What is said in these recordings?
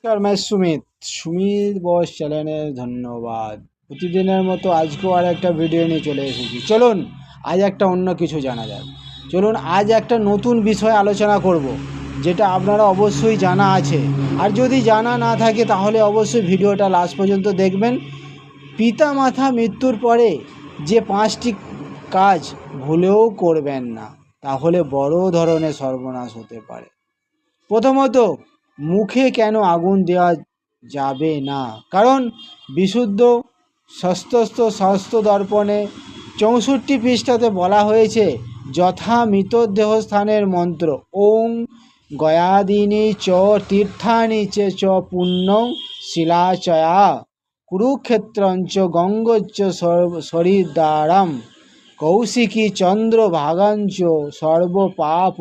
नमस्कार, मैं সুমিত বস চ্যানেলে ধন্যবাদ। প্রতিদিনের মতো আজকেও আর একটা ভিডিও নিয়ে চলে এসেছি। চলুন আজ একটা অন্য কিছু জানা যাক। চলুন আজ একটা নতুন বিষয় আলোচনা করব, যেটা আপনারা অবশ্যই জানা আছে, আর যদি জানা না থাকে তাহলে অবশ্যই ভিডিওটা লাস্ট পর্যন্ত দেখবেন। পিতামাতা মৃত্যুর পরে যে 5টি কাজ ভুলেও করবেন না, তাহলে বড় ধরনের সর্বনাশ হতে পারে। প্রথমত, মুখে কেন আগুন দেওয়া যাবে না? কারণ বিশুদ্ধ স্বাস্থ্য দর্পণে 64 পৃষ্ঠাতে বলা হয়েছে, যথা মৃতদেহ স্থানের মন্ত্র ওং গয়াদিনী চ তীর্থানি চ পুণ্যং শিলাচয়া কুরুক্ষেত্রঞ্চ গঙ্গোচ্চ সরিদ্বারাম কৌশিকী চন্দ্রভাগাঞ্চ সর্বপাপ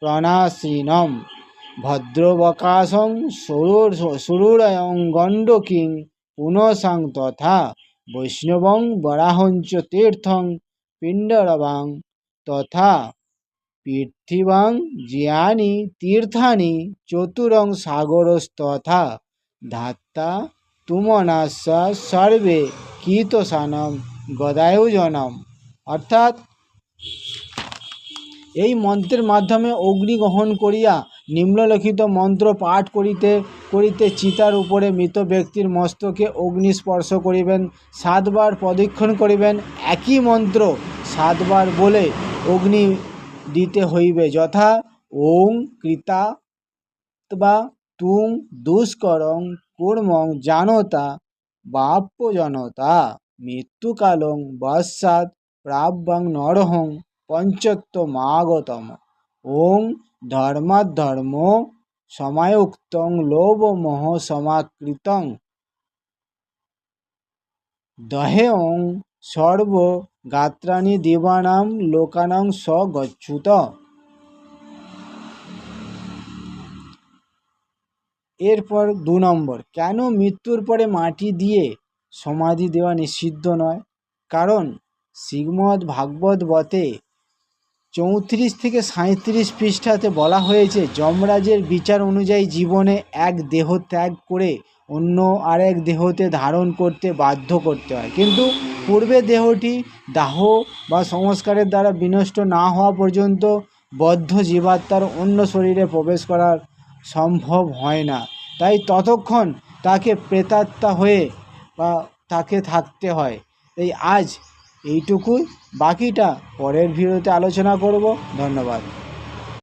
প্রণাশীনম ভদ্রবকাশং সুরুরয়ং গণ্ডকিং পুনসাং তথা বৈষ্ণবং বরাহঞ্চ তীর্থং পিণ্ডরবাং তথা পৃথিবাং জিয়ানি তীর্থানি চতুরং সাগরস্তথা ধাত্তা তুমনাস্যা সর্বে কীতসানম গদায়ুজনম। অর্থাৎ এই মন্ত্রের মাধ্যমে অগ্নি গ্রহণ করিয়া নিম্নলিখিত মন্ত্র পাঠ করিতে করিতে চিতার উপরে মৃত ব্যক্তির মস্তকে অগ্নি স্পর্শ করিবেন, 7 বার প্রদক্ষিণ করিবেন। একই মন্ত্র 7 বার বলে অগ্নি দিতে হইবে, যথা ওং কৃতা বা তুং দুষ্করং কুর্মং জানতা বাপ্যজনতা মৃত্যুকালং বৎসাৎ প্রাব্যাং নরহং পঞ্চত্ব মাগতম ওং ধর্মাধর্ম সমায়ুক্তং লোভমোহ সমাকৃতং দহেয়ং সর্ব গাত্রাণি দেবানাং লোকানাং স গচ্ছুত। এরপর 2 নম্বর, কেন মৃত্যুর পরে মাটি দিয়ে সমাধি দেওয়া নিষিদ্ধ নয়? কারণ শ্রীমদ্ ভাগবত বতে 34 থেকে 37 পৃষ্ঠাতে বলা হয়েছে, যমরাজের বিচার অনুযায়ী জীবনে এক দেহ ত্যাগ করে অন্য আরেক দেহতে ধারণ করতে বাধ্য করতে হয়, কিন্তু পূর্বের দেহটি দাহ বা সংস্কারের দ্বারা বিনষ্ট না হওয়া পর্যন্ত বদ্ধ জীবাত্মার অন্য শরীরে প্রবেশ করার সম্ভব হয় না। তাই ততক্ষণ তাকে প্রেতাত্মা হয়ে বা তাকে থাকতে হয়। এই আজ এইটুকুই, বাকিটা পরের ভিডিওতে আলোচনা করব। ধন্যবাদ।